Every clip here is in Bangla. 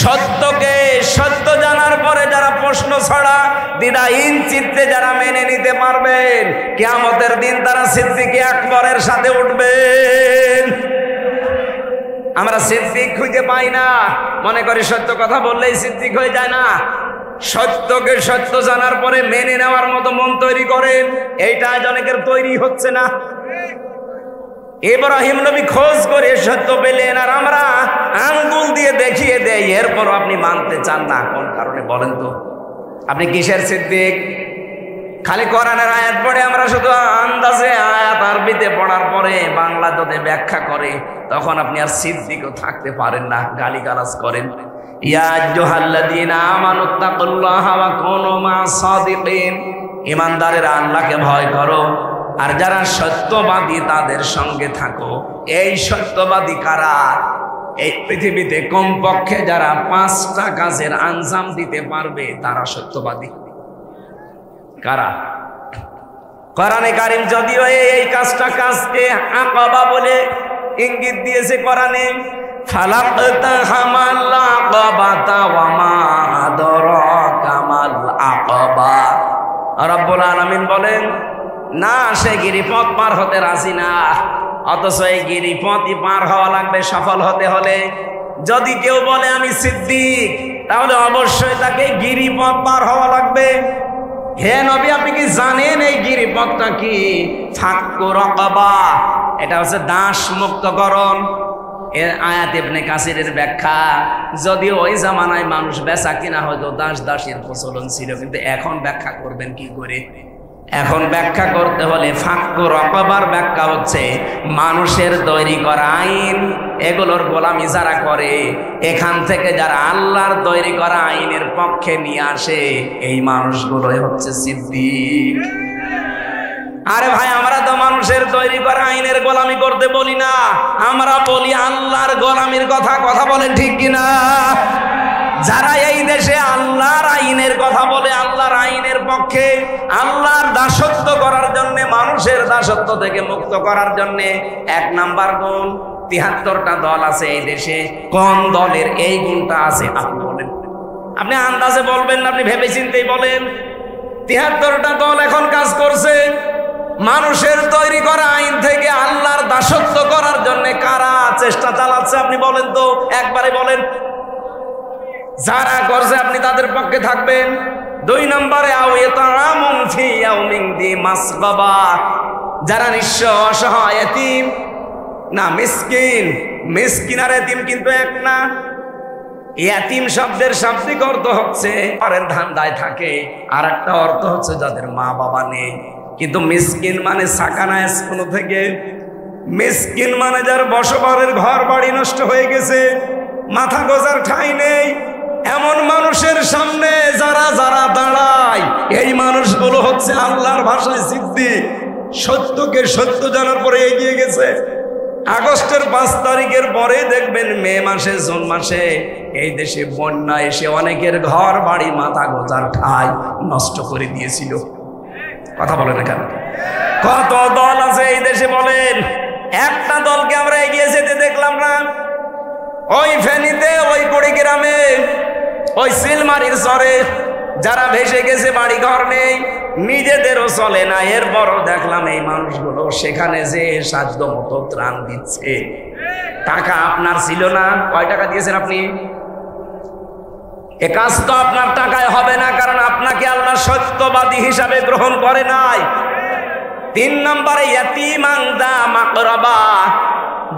সত্যকে সত্য জানার পরে যারা প্রশ্ন ছাড়া দ্বিধাহীন চিত্তে যারা মেনে নিতে পারবেন, কিয়ামতের দিন তারা সিদ্দিকে আকবরের সাথে উঠবেন। আমরা সিদ্দিক খুঁজে পাই না, মনে করি সত্য কথা বললেই সিদ্দিক হয়ে যায় না। সত্যকে সত্য জানার পরে মেনে নেওয়ার মতো মন তৈরি করেন, এইটা আজ অনেকের তৈরি হচ্ছে না। ইব্রাহিম নবী খোঁজ করে সত্য পেলেন, আর আমরা আঙ্গুল দিয়ে দেখিয়ে দেই, এরপর আপনি মানতে চান না। কোন কারণে বলেন তো? আপনি কিসের সিদ্দিক? খালি কোরআনের আয়াত পড়ে আমরা শুধু আন্দাজে আয়াত আরবিতে পড়ার পরে বাংলা যদি ব্যাখ্যা করে, তখন আপনি আর সিদ্দিকও থাকতে পারেন না, গালিগালাজ করেন। ইয়া আইয়ুহাল্লাযীনা আমানুত্তাকুল্লাহা ওয়া কুনু মা'আস সাদিকিন, ঈমানদারেরা আল্লাহকে ভয় করো আর যারা সত্যবাদী তাদের সঙ্গে থাকো। এই সত্যবাদী কারা? এই পৃথিবীতে কমপক্ষে যারা 5টা কাজের আঞ্জাম দিতে পারবে তারা সত্যবাদী। কারা? কোরআনে কারীম যদিও এই কাজকে আকাবা বলে ইঙ্গিত দিয়েছে কোরআনে, ফালাকতাহামাল আকাবাতা ওয়া মা আদরাকা মাল আকাবা। রব্বুল আলামিন বলেন না, সে গিরিপথ পার হতে রাজি না, অথচ এই গিরিপথই পার হওয়া লাগবে সফল হতে হলে। যদি কেউ বলে আমি সিদ্দিক, তাহলে অবশ্যই তাকে গিরিপথ পার হওয়া লাগবে। হে নবী, আপনি কি জানেন এই গিরিপথটা কি? ফাক্কু রাকাবা, এটা হচ্ছে দাস মুক্তকরণ। এর আয়াত ইবনে কাসিরের ব্যাখ্যা, যদিও ওই জামানায় মানুষ বেচা কিনা হয়তো দাস দাসীর প্রচলন ছিল, কিন্তু এখন ব্যাখ্যা করবেন কি করে? এখন ব্যাখ্যা করতে হলে ফাক্কু রাকাবার ব্যাখ্যা হচ্ছে মানুষের তৈরি করা আইন, এগুলোর গোলামি যারা করে, এখান থেকে যারা আল্লাহর তৈরি করা আইনের পক্ষে নিয়ে আসে, এই মানুষগুলোই হচ্ছে সিদ্দিক। আরে ভাই, আমরা তো মানুষের তৈরি করা আইনের গোলামি করতে বলি না, আমরা বলি আল্লাহর গোলামির কথা। কথা বলেন ঠিক কিনা? যারা এই দেশে আল্লাহর আইনের কথা বলে, আল্লাহর আইনের পক্ষে, আল্লাহর দাসত্ব করার জন্য, মানুষের দাসত্ব থেকে মুক্ত করার জন্য, 1 নাম্বার গুণ, 73টা দল আছে এই দেশে। কোন দলের এই গুণটা আছে আপনি বলেন? আপনি আন্দাজে বলবেন না, আপনি ভেবে চিন্তেই বলেন। 73টা দল এখন কাজ করছে মানুষের তৈরি করা আইন থেকে আল্লাহর দাসত্ব করার জন্য। কারা চেষ্টা চালাচ্ছে আপনি বলেন তো, একবারে বলেন। যারা করছে আপনি তাদের পক্ষে থাকবেন। 2 নম্বরে যারা নিঃস্ব, অসহায়, এতিম, না মিসকিন, মিসকিন আর এতিম কিন্তু এক না। এতিম শব্দের শাব্দিক অর্থ হচ্ছে পরের ধান্দায় থাকে, আর একটা অর্থ হচ্ছে যাদের মা বাবা নেই। কিন্তু মিসকিন মানে সাকানা স্কুল থেকে, মিসকিন মানে যার বসবাসের ঘর বাড়ি নষ্ট হয়ে গেছে, মাথা গোজার ঠাঁই নেই, এমন মানুষের সামনে যারা যারা দাঁড়ায়, এই মানুষগুলো হচ্ছে আল্লাহর ভাষায় সিদ্দিক। সত্যকে সত্য জানার পরে এগিয়ে গেছে। আগস্টের 5 তারিখের পরে দেখবেন মে মাসে, জুন মাসে এই দেশে বন্যা এসে অনেকের ঘর বাড়ি, মাথা গোজার ঠাঁই নষ্ট করে দিয়েছিল। কথা বলে না কেন? কত দল আছে এই দেশে বলেন? একটা দলকে আমরা এগিয়ে যেতে দেখলাম না। ওই ফেনীতে, ওই কুড়িগ্রামে, ওই সিলমারির চরে যারা ভেসে গেছে, বাড়ি ঘর নেই, নিজেদেরও চলে না, এরপরও দেখলাম এই মানুষগুলো সেখানে যে সাধ্য মতো ত্রাণ দিচ্ছে। টাকা আপনার ছিল না, কয় টাকা দিয়েছেন আপনি? এ কাজ তো আপনার টাকায় হবে না, কারণ আপনাকে আল্লাহ সত্যবাদী হিসাবে গ্রহণ করে নাই। 3 নম্বরে ইয়াতীমান দা মাকরাবা,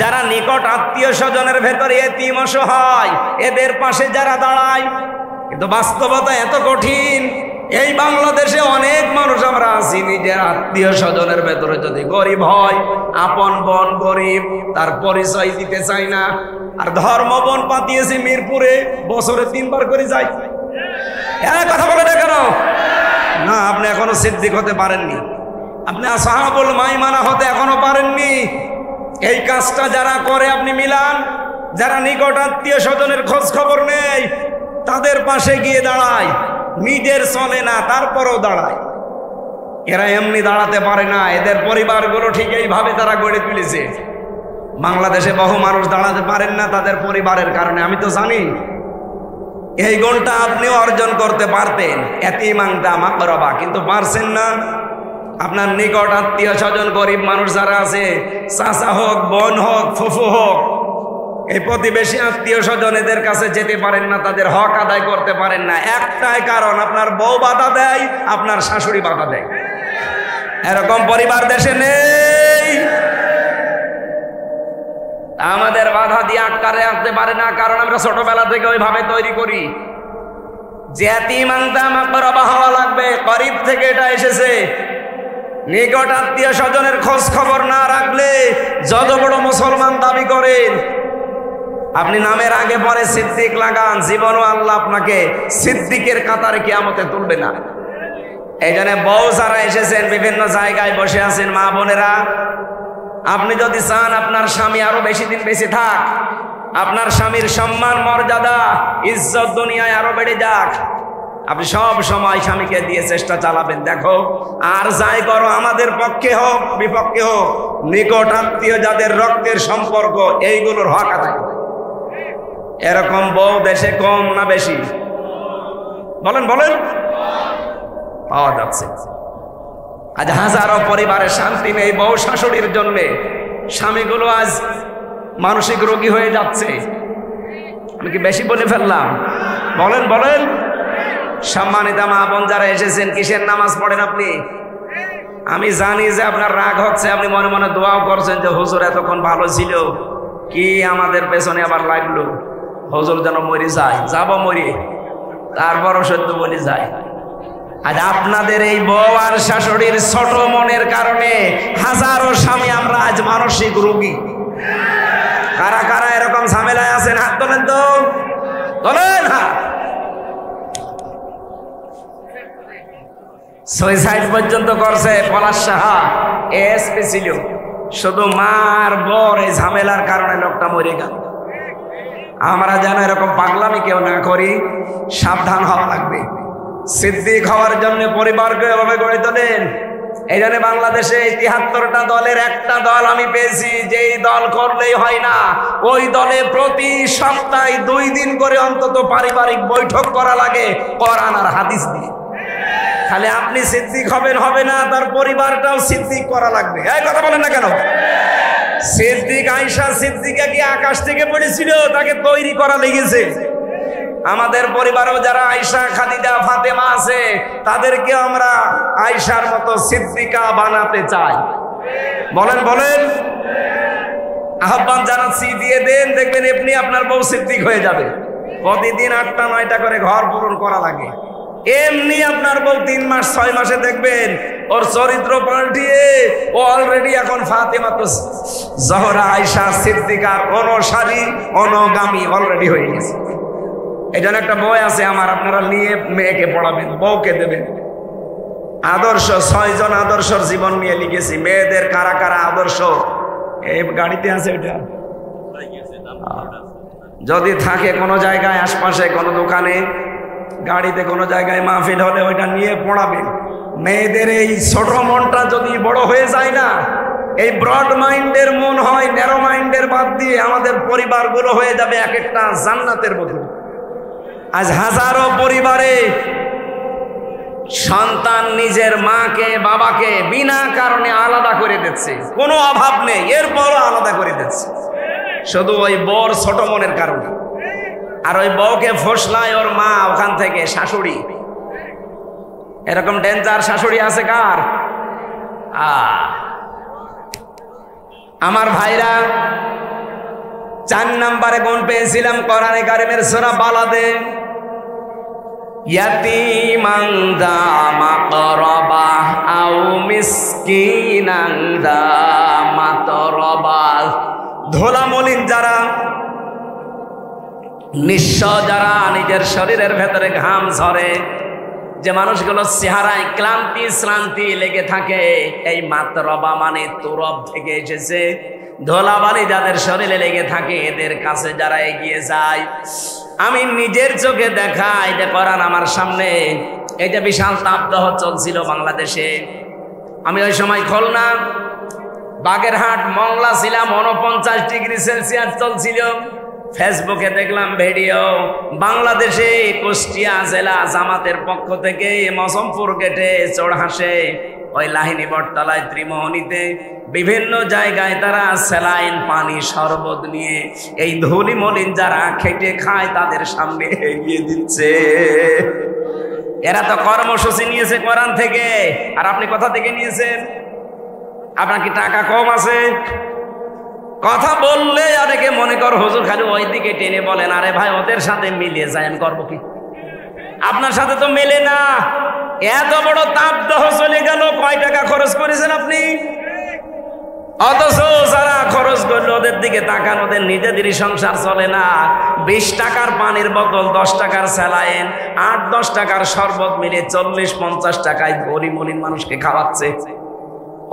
যারা নিকট আত্মীয় স্বজনের ভেতরে এতিম, অসহায়, এদের পাশে যারা দাঁড়ায়। কিন্তু বাস্তবতা এত কঠিন, এই বাংলাদেশে অনেক মানুষ আমরা আছি, নিজের আত্মীয় স্বজনের ভেতরে যদি গরিব হয়, আপন বোন গরিব, তার পরিচয় দিতে চাই না। আর ধর্ম বোন পাতিয়েছি মিরপুরে, বছরে 3 বার করে যাই। কথা বলে না কেন? না, আপনি এখনো সিদ্দিক হতে পারেননি, আপনি আসহাবুল মাইমানা হতে এখনো পারেননি। এই কাজটা যারা করে আপনি মিলান, যারা নিকট আত্মীয় স্বজনের খোঁজ খবর নেই, তাদের পাশে গিয়ে দাঁড়ায়, নিজের চলে না তারপরও দাঁড়ায়। এরা এমনি দাঁড়াতে পারে না, এদের পরিবারগুলো ঠিক এইভাবে তারা গড়ে তুলেছে। বাংলাদেশে বহু মানুষ দাঁড়াতে পারেন না তাদের পরিবারের কারণে, আমি তো জানি। এই গুণটা আপনি অর্জন করতে পারতেন, এতিমান দা মাকরাবা, কিন্তু পারছেন না। আপনার নিকট আত্মীয় স্বজন গরিব মানুষ যারা আছে, চাচা হোক, বোন হোক, ফুফু হোক, এই প্রতিবেশী আত্মীয় স্বজন, এদের কাছে যেতে পারেন না, তাদের হক আদায় করতে পারেন না। একটাই কারণ, আপনার বউ বাধা দেয়, আপনার শাশুড়ি বাধা দেয়। এরকম পরিবার দেশে নেই। আমাদের বাধা দিয়ে আটকারে আনতে পারে না, কারণ আমরা ছোটবেলা থেকে ওইভাবে তৈরি করি যে এতিমানদা মাকরাবা হওয়া লাগবে। গরিব থেকে এটা এসেছে। নিকট আত্মীয় স্বজনের খোঁজ খবর না রাখলে যত বড় মুসলমান দাবি করেন, আপনি নামের আগে পরে সিদ্দিক লাগান, জীবনও আল্লাহ আপনাকে সিদ্দিকের কাতারে কিয়ামতে তুলবে না। এই জন্য বউ যারা এসেছেন, বিভিন্ন জায়গায় বসে আছেন মা বোনেরা, আপনি যদি চান আপনার স্বামী আরো বেশি দিন বেঁচে থাক, আপনার স্বামীর সম্মান মর্যাদা ইজ্জত দুনিয়ায় আরো বেড়ে যাক, আপনি সব সময় স্বামীকে দিয়ে চেষ্টা চালাবেন। দেখো, আর যাই করো, আমাদের পক্ষে হোক বিপক্ষে হোক, নিকট আত্মীয় যাদের রক্তের সম্পর্ক, এইগুলোর হক আদায় করে। এরকম বউ দেশে কম না বেশি? বলেন বলেন, পাওয়া যাচ্ছে। আজ হাজারো পরিবারে শান্তি নেই বউ শাশুড়ির জন্য। স্বামীগুলো আজ মানসিক রোগী হয়ে যাচ্ছে। আমি কি বেশি বলে ফেললাম? বলেন বলেন। সম্মানিত মা বোন যারা এসেছেন, কিসের নামাজ পড়েন আপনি? আমি জানি যে আপনার রাগ হচ্ছে, আপনি মনে মনে দোয়াও করছেন যে হুজুর এতক্ষণ ভালো ছিল, কি আমাদের পেছনে আবার লাগলো, হুজুর যেন মরে যায়। যাব মরি, তারপরও সত্য বলে যায়। আজ আপনাদের এই বউ আর শাশুড়ির ছোট মনের কারণে হাজারো স্বামী আমরা আজ মানসিক রোগী। কারা কারা এরকম ঝামেলায় আছেন? হাত তোলেন তো, তোলেন হাত। সুইসাইড পর্যন্ত করছে পলাশ সাহা, এসপি ছিল। শুধু মার বর এই ঝামেলার কারণে লোকটা মরে গেল। আমরা যেন এরকম পাগলামি কেউ না করি, সাবধান হওয়া লাগবে। সিদ্দিক হওয়ার জন্য পরিবারকে এভাবে গড়ে তোলেন। এই জন্য বাংলাদেশে ৭৩টা দলের একটা দল আমি পেয়েছি, যেই দল করলেই হয় না, ওই দলে প্রতি সপ্তাহে 2 দিন করে অন্তত পারিবারিক বৈঠক করা লাগে কোরআন আর হাদিস দিয়ে। খালি আপনি সিদ্দিক হবেন হবে না, তার পরিবারটাও সিদ্দিক করা লাগবে। এই কথা বলেন না কেন? সিদ্দিক আয়েশা সিদ্দিকা কি আকাশ থেকে পড়েছিল? তাকে তৈরি করা লেগেছে। আমাদের পরিবারেও যারা আয়েশা, খাদিজা, ফাতেমা আছে, তাদেরকে আমরা আয়েশার মতো সিদ্দিকা বানাতে চাই। বলেন বলেন। আহ্বান জানাচ্ছি, দিয়ে দেন, দেখবেন এমনি আপনার বউ সিদ্দিক হয়ে যাবে। প্রতিদিন 8টা 9টা করে ঘর পূরণ করা লাগে। এমনি আপনার বউ 3 মাস 6 মাসে দেখবেন ওর চরিত্র পাল্টিয়ে ও অলরেডি এখন ফাতেমা তো জহরা আয়েশা সিদ্দিকার অনুসারী, অনুগামী অলরেডি হয়ে গেছে। এই জন্য একটা বই আছে আমার, আপনারা নিয়ে মেয়েকে পড়াবেন, বউকে দেবেন। আদর্শ, 6 জন আদর্শর জীবন নিয়ে লিখেছি। মেয়েদের কারা কারা আদর্শ, এই গাড়িতে আছে ওইটা, যদি থাকে কোনো জায়গায় আশপাশে কোনো দোকানে, গাড়িতে কোনো জায়গায় মাহফিল হলে ওইটা নিয়ে পড়াবেন। মেয়েদের এই ছোট মনটা যদি বড় হয়ে যায় না, এই ব্রড মাইন্ডের মন হয়, ন্যারো মাইন্ডের বাদ দিয়ে আমাদের পরিবারগুলো হয়ে যাবে এক একটা জান্নাতের মতো। আজ হাজারো পরিবারে সন্তান নিজের মাকে বাবাকে বিনা কারণে আলাদা করে দিচ্ছে, কোনো অভাব নেই, এরপরও আলাদা করে দিচ্ছে, শুধু ওই বর ছোট মনের কারণে। আর ওই বউকে ফসলায় ওর মা, ওখান থেকে শাশুড়ি। এরকম ডেঞ্জার শাশুড়ি আছে কার? আমার ভাইরা, 4 নম্বরে গুণ পেয়েছিলাম কোরআনে কারিমের সূরা বালাদে। ইয়াতীমান যা মাকরাবা আও মিসকিনান যা মাতরাবা। ধোলামলিন যারা, নিঃস্ব যারা, নিজের শরীরের ভেতরে ঘাম ঝরে, যে মানুষগুলো চেহারায় ক্লান্তি শ্রান্তি লেগে থাকে, এই মাতরবা মানে তুরব থেকে এসেছে, ধোলাবালি যাদের শরীরে লেগে থাকে, এদের কাছে যারা এগিয়ে যায়, আমি নিজের চোখে দেখাই যে কোরআন আমার সামনে। এটা বিশাল তাপদাহ চলছিল বাংলাদেশে। আমি ওই সময় খুলনা, বাগেরহাট, মংলা ছিলাম, 49 ডিগ্রি সেলসিয়াস চলছিল। ফেসবুকে দেখলাম ভিডিও, বাংলাদেশে কুষ্টিয়া জেলা জামাতের পক্ষ থেকে মজমপুর গেটে চড়হাসে ওই লাহিনী বটতলায় ত্রিমোহনীতে বিভিন্ন জায়গায় তারা স্যালাইন পানি শরবত নিয়ে এই ধুলি মলিন যারা খেটে খায় তাদের সামনে এগিয়ে দিচ্ছে। এরা তো কর্মসূচি নিয়েছে কোরআন থেকে, আর আপনি কোথা থেকে নিয়েছেন? আপনার কি টাকা কম আছে? কথা বললে অনেকে মনে কর হুজুর খালি ওই দিকে টেনে বলেন, আরে ভাই ওদের সাথে মিলিয়ে যায় করবো কি? আপনার সাথে তো মেলে না। এত বড় তাপদাহ চলে গেল, কয় টাকা খরচ করেছেন আপনি? অথচ যারা খরচ করলো ওদের দিকে তাকান, ওদের নিজেদেরই সংসার চলে না। 20 টাকার পানির বোতল, 10 টাকার স্যালাইন, 8-10 টাকার শরবত মিলে 40-50 টাকায় গরিব মলিন মানুষকে খাওয়াচ্ছে।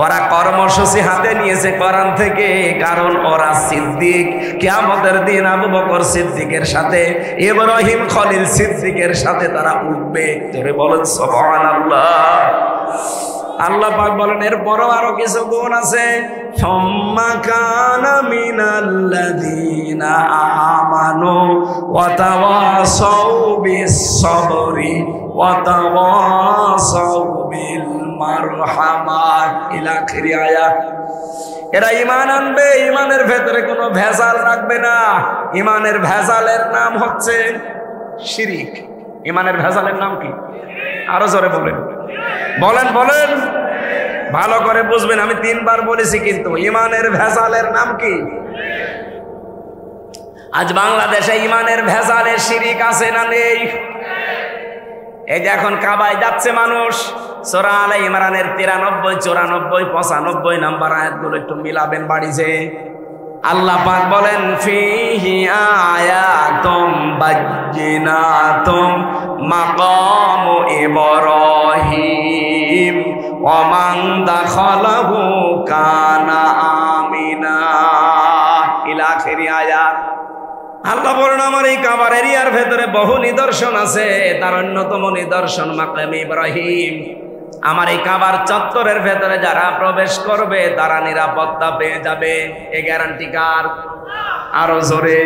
ওরা কর্মসূচি হাতে নিয়েছে কোরআন থেকে, কারণ ওরা সিদ্দিক। কিয়ামতের দিন আবু বকর সিদ্দিকের সাথে, ইব্রাহিম খলিল সিদ্দিকের সাথে তারা উঠবে। জোরে বলেন সুবহানাল্লাহ। আল্লাহ পাক বলেন এরপরও আরো কিছু গুণ আছে। সুম্মা কানা মিনাল্লাযীনা আমানু ওয়া তাওয়াসাউ বিস-সাবরি ওয়া তাওয়াসাউ বিল মারহামাত ইলা আখিরি আয়াত। এরা ঈমান আনবে, ঈমানের ভেতরে কোনো ভেজাল রাখবে না। ঈমানের ভেজালের নাম হচ্ছে শিরিক। ঈমানের ভেজালের নাম কি? আরো জোরে বলেন, বলেন বলেন, ভালো করে বুঝবেন। আমি 3 বার বলেছি, কিন্তু ঈমানের ভেজালের নাম কি? আজ বাংলাদেশে ঈমানের ভেজালের শিরিক আছে না নেই? এই যে এখন কাবায় যাচ্ছে মানুষ, সূরা আলে ইমরানের 93, 94, 95 নাম্বার আয়াতগুলো একটু মিলাবেন বাড়িতে। আল্লাহ পাক বলেন ফিহি আয়াতুম বাজ্জিনাতুম মাকামু ইব্রাহিম ওয়া মান দাখালাহু কানা আমিনা ইলা আখিরি আয়াত। আল্লাহ বলেন আমার এই কাবার এরিয়ার ভেতরে বহু নিদর্শন আছে, তার অন্যতম নিদর্শন মাকাম ইব্রাহিম। আমার এই কাবার চত্বরের ভেতরে যারা প্রবেশ করবে তারা নিরাপত্তা পেয়ে যাবে। এই গ্যারান্টি কার? আরো জোরে।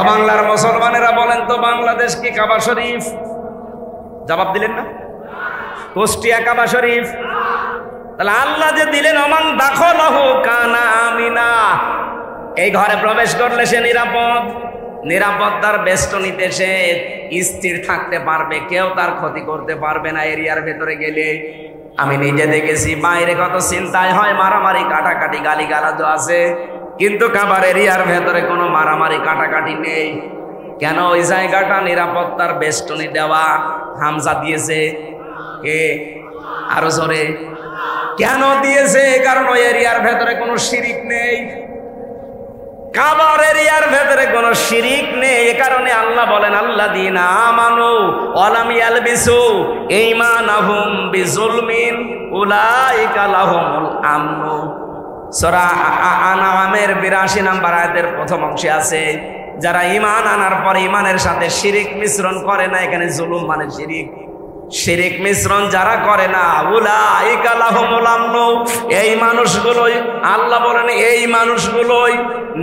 বাংলার মুসলমানেরা বলেন তো, বাংলাদেশ কি কাবা শরীফ? জবাব দিলেন না। কুষ্টিয়া কাবা শরীফ। তাহলে আল্লাহ যে দিলেন ওমান দাখালাহু কানা আমিনা, এই ঘরে প্রবেশ করলে সে নিরাপদ। নিরাপত্তার বেষ্টনীতে সে স্থির থাকতে পারবে, কেউ তার ক্ষতি করতে পারবে না এরিয়ার ভেতরে গেলে। আমি নিজে দেখেছি বাইরে কত চিন্তায় হয়, মারামারি কাটাকাটি গালিগালাজ আছে, কিন্তু কাবার এরিয়ার ভেতরে কোনো মারামারি কাটাকাটি নেই। কেন? ওই জায়গাটা নিরাপত্তার বেষ্টনী দেওয়া। হামজা দিয়েছে কে? আরো জোরে। কেন দিয়েছে? কারণ ওই এরিয়ার ভেতরে কোনো শিরিক নেই। কাবার এরিয়ার ভেতরে কোনো শিরিক নেই, এ কারণে আল্লাহ বলেন আল্লাযীনা আমানু ওয়া লাম ইয়ালবিসু ঈমানাহুম বিজুলমিন উলাইকা লাহুমুল আমনু। সূরা আনআমের 82 নম্বর আয়াতের প্রথম অংশে আছে, যারা ঈমান আনার পরে ঈমানের সাথে শিরিক মিশ্রণ করে না। এখানে জুলুম মানে শিরিক। শিরিক মিশ্রণ যারা করে না, উলাইকা লাহুমুল আমনু, এই মানুষগুলোই আল্লাহ বলেন এই মানুষগুলোই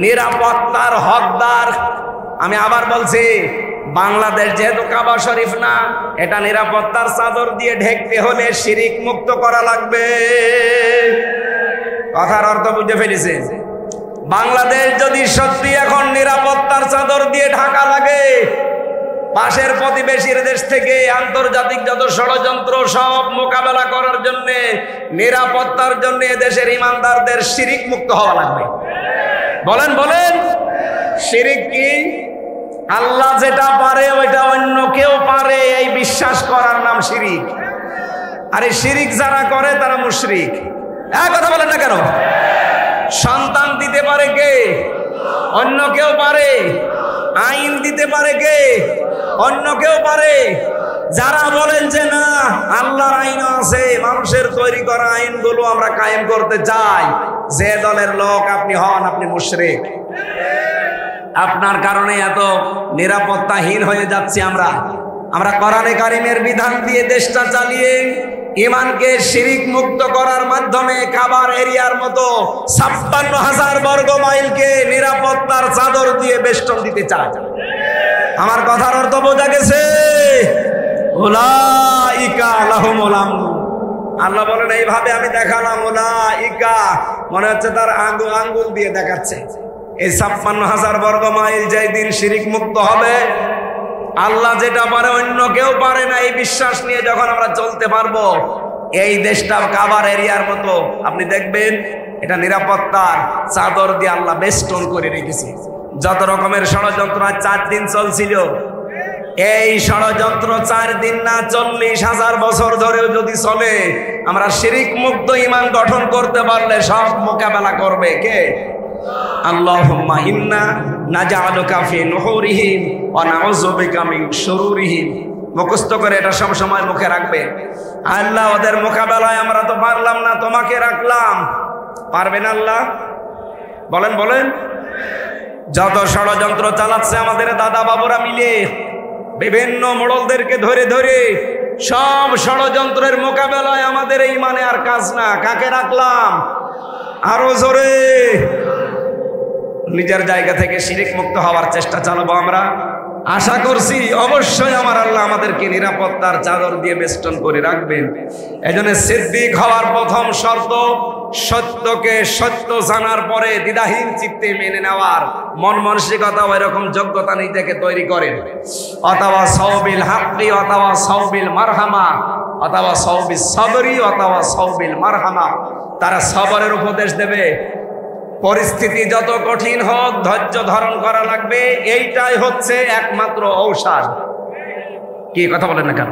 নিরাপত্তার হকদার। আমি আবার বলছি, বাংলাদেশ যেহেতু কাবা শরীফ না, এটা নিরাপত্তার চাদর দিয়ে ঢেকতে হলে শিরিক মুক্ত করা লাগবে। কথার অর্থ বুঝে ফেলেছেন? বাংলাদেশ যদি সত্যি এখন নিরাপত্তার চাদর দিয়ে ঢাকা লাগে, পাশের প্রতিবেশীর দেশ থেকে আন্তর্জাতিক যত ষড়যন্ত্র সব মোকাবেলা করার জন্য, নিরাপত্তার জন্য দেশের ইমানদারদের শিরিক মুক্ত হওয়া লাগবে। বলেন বলেন, শিরিক কি? আল্লাহ যেটা পারে ওইটা অন্য কেউ পারে, এই বিশ্বাস করার নাম শিরিক। আর এই শিরিক যারা করে তারা মুশরিক। কথা বলেন না কেন? সন্তান দিতে পারে কে? অন্য কেউ পারে। আইন দিতে পারে কে? অন্য কেউ পারে। যারা বলেন যে না আল্লাহর আইন আছে, মানুষের তৈরি করা আইনগুলো আমরা কায়েম করতে চাই, যে দলের লোক আপনি হন, আপনি মুশরিক। আপনার কারণে এত নিরাপত্তাহীন হয়ে যাচ্ছি আমরা। কোরআনে কারিমের বিধান দিয়ে দেশটা চালিয়ে ইমানকে শিরিক মুক্ত করার মাধ্যমে কাবার এরিয়ার মতো ৫৬,০০০ বর্গ মাইলকে নিরাপত্তার চাদর দিয়ে বেষ্টন দিতে চায়। আমার কথার অর্থ বোঝা গেছে? উলাইকা লাহুমুল আমন। আল্লাহ বলেন এইভাবে আমি দেখালাম, উলাইকা মনে হচ্ছে তার আঙ্গুল দিয়ে দেখাচ্ছে। এই ৫৬,০০০ বর্গ মাইল যেই দিন শিরিক মুক্ত হবে, আল্লাহ যেটা পারে অন্য কেউ পারে না, এই বিশ্বাস নিয়ে যখন আমরা চলতে পারবো, এই দেশটা কাবার এরিয়ার মতো আপনি দেখবেন এটা নিরাপত্তার চাদর দিয়ে আল্লাহ বেষ্টন করে রেখেছে। যত রকমের ষড়যন্ত্র ৪ দিন চলছিল, এই ষড়যন্ত্র ৪ দিন না ৪০,০০০ বছর ধরেও যদি চলে, আমরা শিরিক মুক্ত ঈমান গঠন করতে পারলে সব মোকাবেলা করবে কে? আল্লাহুম্মা ইন্না নাজআলুকা ফি নুহুরিহিম ওয়া নাউযু বিকা মিন শুরুরিহিম। মুখস্থ করে এটা সব সময় মুখে রাখবে। আল্লাহ ওদের মোকাবেলায় আমরা তো পারলাম না, তোমাকে রাখলাম। পারবেন আল্লাহ? বলেন বলেন। যত ষড়যন্ত্র চালাচ্ছে আমাদের দাদা বাবুরা মিলে, বিভিন্ন মোড়লদেরকে ধরে ধরে, সব ষড়যন্ত্রের মোকাবেলায় আমাদের এই মানে আর কাজ না। কাকে রাখলাম? আরো জোরে। নিজের জায়গা থেকে শিরিক মুক্ত হওয়ার চেষ্টা চালাবো আমরা। আশা করছি অবশ্যই আমার আল্লাহ আমাদেরকে নিরাপত্তার চাদর দিয়ে বেষ্টন করে রাখবেন। এজন্য সিদ্দিক হওয়ার প্রথম শর্ত, সত্যকে সত্য জানার পরে দ্বিধাহীন চিত্তে মেনে নেওয়ার মন মানসিকতা, ওই রকম যোগ্যতা নিজেকে তৈরি করেন। অথবা সাওবিল হাক্কি অথবা সাওবিল মারহামা অথবা সাওবিস সবরি অথবা সাওবিল মারহামা। তারা সবরের উপদেশ দেবে। পরিস্থিতি যত কঠিন হোক ধৈর্য ধারণ করা লাগবে, এইটাই হচ্ছে একমাত্র ঔষধ। কি কথা বলেন না কেন?